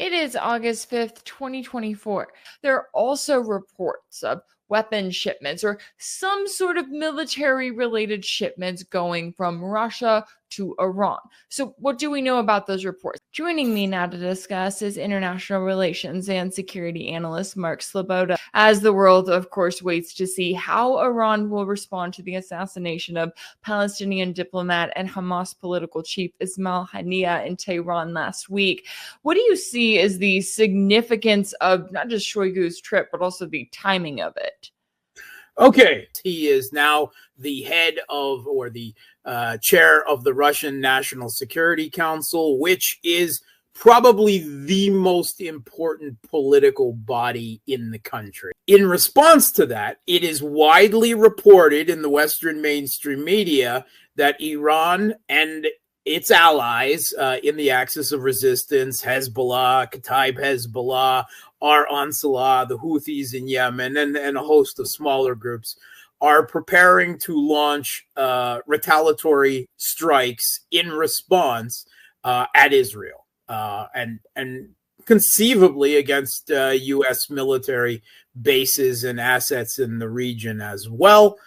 It is August 5th, 2024. There are also reports of weapon shipments or some sort of military-related shipments going from Russia to Iran. So what do we know about those reports? Joining me now to discuss is international relations and security analyst Mark Essleboda, as the world, of course, waits to see how Iran will respond to the assassination of Palestinian diplomat and Hamas political chief Ismail Haniyeh in Tehran last week. What do you see as the significance of not just Shoigu's trip, but also the timing of it? Okay, he is now the head of, or the chair of the Russian National Security Council, which is probably the most important political body in the country. In response to that, it is widely reported in the Western mainstream media that Iran and its allies in the axis of resistance, Hezbollah, Kataib Hezbollah, ارسال, the Houthis in Yemen, and a host of smaller groups, are preparing to launch retaliatory strikes in response at Israel and conceivably against U.S. military bases and assets in the region as well,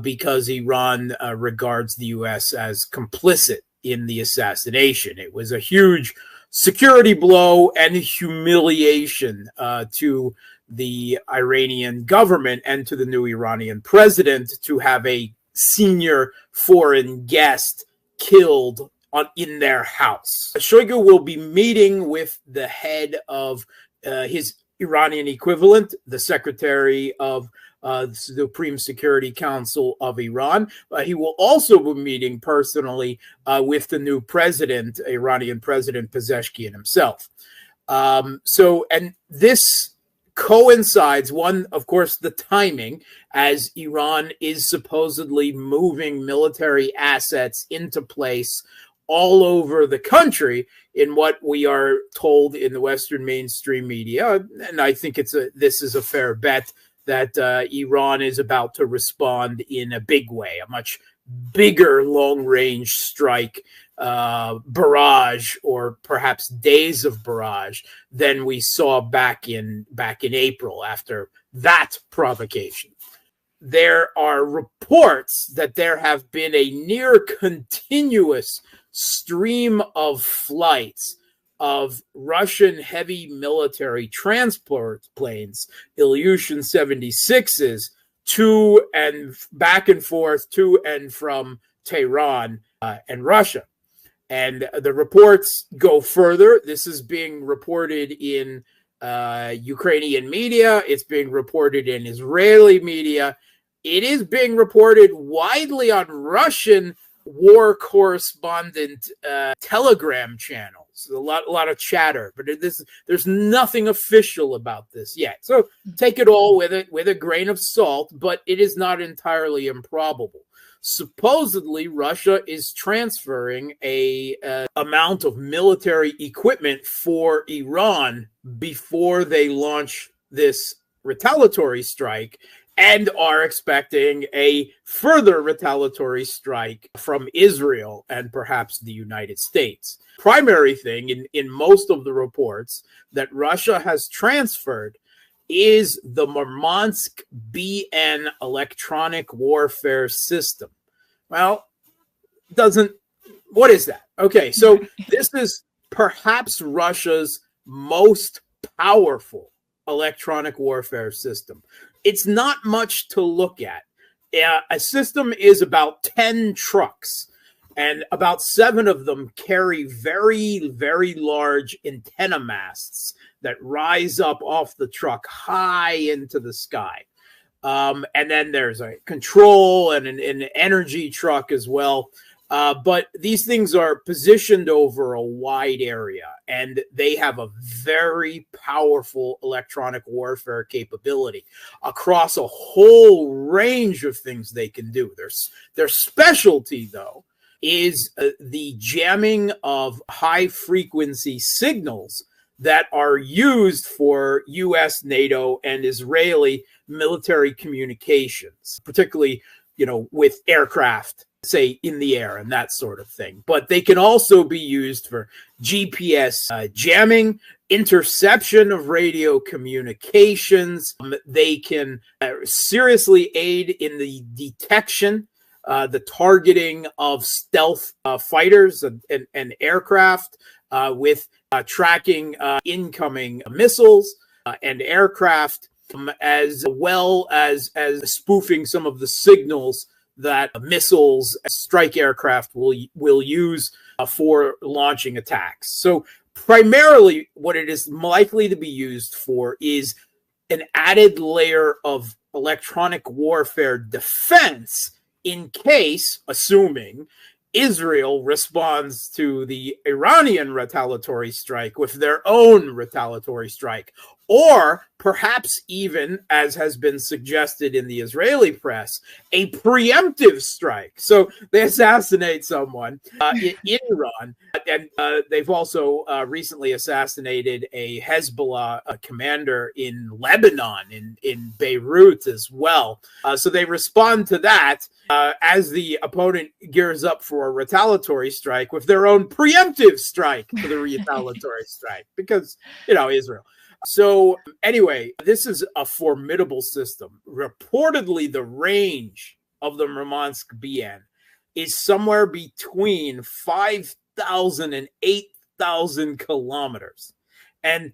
because Iran regards the U.S. as complicit in the assassination. It was a huge security blow and humiliation to the Iranian government and to the new Iranian president to have a senior foreign guest killed in their house. Showigу will be meeting with the head of his Iranian equivalent, the secretary of the Supreme Security Council of Iran. He will also be meeting personally with the new president, Iranian President Pezeshkian himself. And this coincides, one, of course, the timing, as Iran is supposedly moving military assets into place all over the country in what we are told in the Western mainstream media. And I think this is a fair bet that Iran is about to respond in a big way, a much bigger long-range strike, barrage, or perhaps days of barrage than we saw back in April after that provocation. There are reports that there have been a near continuous stream of flights of Russian heavy military transport planes, Ilyushin 76s, to and back and forth to and from Tehran and Russia. And the reports go further. This is being reported in Ukrainian media. It's being reported in Israeli media. It is being reported widely on Russian war correspondent Telegram channels. A lot of chatter, but there's nothing official about this yet. So take it all with a grain of salt, but it is not entirely improbable. Supposedly, Russia is transferring a amount of military equipment for Iran before they launch this retaliatory strike, and are expecting a further retaliatory strike from Israel and perhaps the United States. Primary thing in most of the reports that Russia has transferred is the Murmansk BN electronic warfare system. Well, what is that? Okay, so this is perhaps Russia's most powerful electronic warfare system. It's not much to look at. A system is about 10 trucks, and about 7 of them carry very, very large antenna masts that rise up off the truck high into the sky. And then there's a control and an energy truck as well. But these things are positioned over a wide area, and they have a very powerful electronic warfare capability across a whole range of things they can do. Their specialty, though, is the jamming of high-frequency signals that are used for U.S., NATO, and Israeli military communications, particularly, with aircraft say, in the air and that sort of thing. But they can also be used for GPS jamming, interception of radio communications. They can seriously aid in the detection, the targeting of stealth fighters and aircraft with tracking incoming missiles and aircraft, as well as spoofing some of the signals that missiles, strike aircraft will use for launching attacks. So primarily what it is likely to be used for is an added layer of electronic warfare defense in case, assuming, Israel responds to the Iranian retaliatory strike with their own retaliatory strike, or perhaps even, as has been suggested in the Israeli press, a preemptive strike. So they assassinate someone in Iran, and they've also recently assassinated a Hezbollah commander in Lebanon, in Beirut as well. So they respond to that as the opponent gears up for a retaliatory strike with their own preemptive strike for the retaliatory strike, because, Israel. So anyway, this is a formidable system. Reportedly, the range of the Murmansk BN is somewhere between 5,000 and 8,000 kilometers. And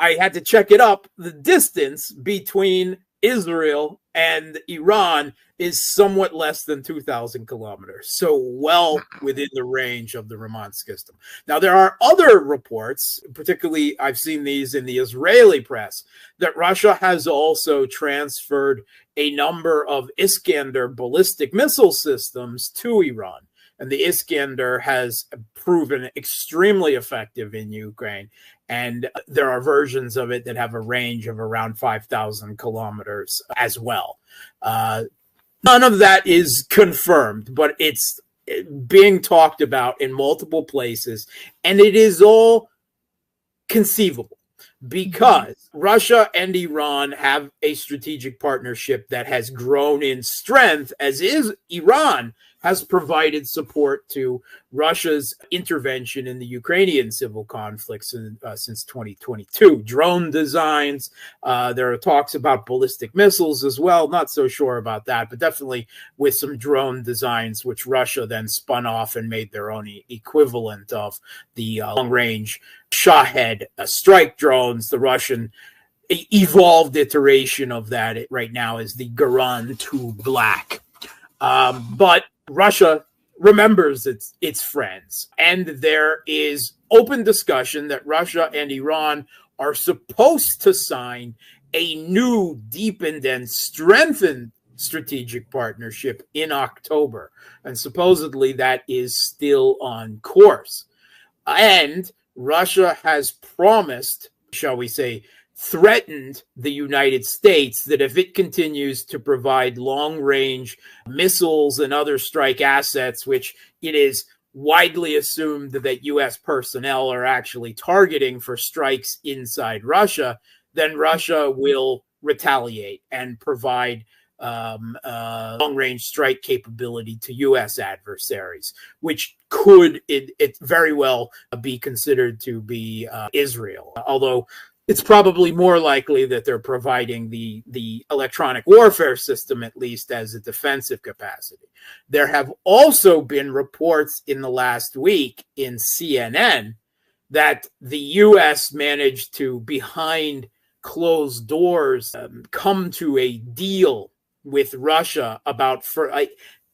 I had to check it up. The distance between Israel and Iran is somewhat less than 2,000 kilometers, so well within the range of the Murmansk system. Now, there are other reports, particularly I've seen these in the Israeli press, that Russia has also transferred a number of Iskander ballistic missile systems to Iran. And the Iskander has proven extremely effective in Ukraine. And there are versions of it that have a range of around 5,000 kilometers as well. None of that is confirmed, but it's being talked about in multiple places. And it is all conceivable because Russia and Iran have a strategic partnership that has grown in strength, as is Iran has provided support to Russia's intervention in the Ukrainian civil conflicts since 2022. Drone designs, there are talks about ballistic missiles as well. Not so sure about that, but definitely with some drone designs, which Russia then spun off and made their own equivalent of the long-range Shahed strike drones. The Russian evolved iteration of that right now is the Garan 2 Black. But Russia remembers its friends, and there is open discussion that Russia and Iran are supposed to sign a new, deepened, and strengthened strategic partnership in October, and supposedly that is still on course. And Russia has promised, shall we say, threatened the United States that if it continues to provide long-range missiles and other strike assets, which it is widely assumed that U.S. personnel are actually targeting for strikes inside Russia, then Russia will retaliate and provide long-range strike capability to U.S. adversaries, which could it very well be considered to be Israel, although it's probably more likely that they're providing the electronic warfare system, at least as a defensive capacity. There have also been reports in the last week in CNN that the U.S. managed to, behind closed doors, come to a deal with Russia about,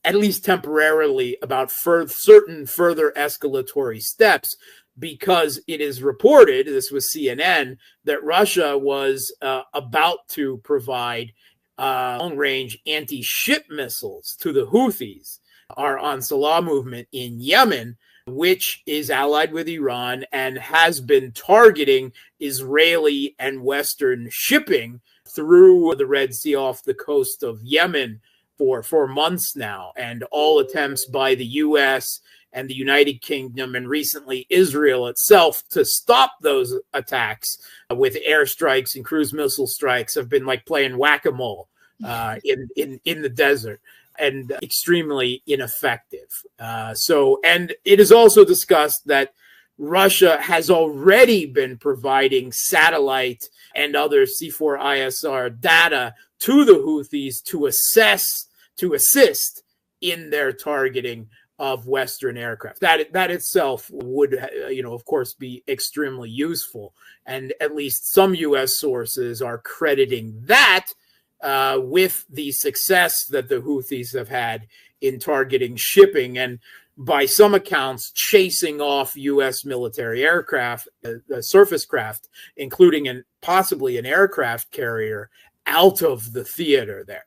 at least temporarily, about certain further escalatory steps, because it is reported, this was CNN, that Russia was about to provide long-range anti-ship missiles to the Houthis, our Ansar movement in Yemen, which is allied with Iran and has been targeting Israeli and Western shipping through the Red Sea off the coast of Yemen for months now. And all attempts by the U.S. and the United Kingdom, and recently Israel itself, to stop those attacks with airstrikes and cruise missile strikes have been like playing whack-a-mole in the desert. and extremely ineffective. And it is also discussed that Russia has already been providing satellite and other C4ISR data to the Houthis to assist in their targeting of Western aircraft. That itself would, of course, be extremely useful. And at least some U.S. sources are crediting that with the success that the Houthis have had in targeting shipping and, by some accounts, chasing off U.S. military aircraft, surface craft, including possibly an aircraft carrier, out of the theater there.